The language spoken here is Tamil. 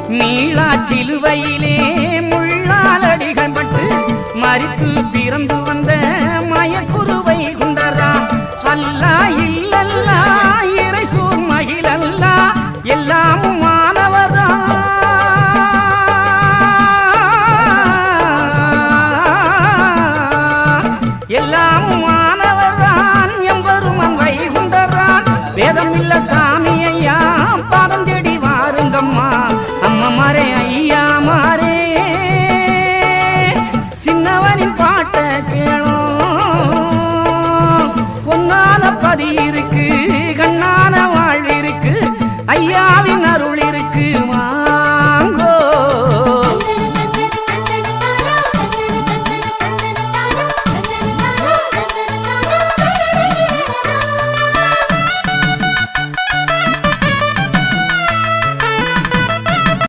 மீளா சிலுவையிலே முள்ளாலடிகள் பட்டு மறித்து பிறந்து வந்த மயக்குருவை குண்டரா அல்லா இல்லல்லா இறைசூர் மகிழல்லா எல்லாமும் மாணவரா எல்லாமும் மாணவரான் எம்பெருமன் வைகுண்டரான் வேதம் இல்ல சாமி ஐயா பாதம் தேடி வாருங்கம்மா அம்மா மாறே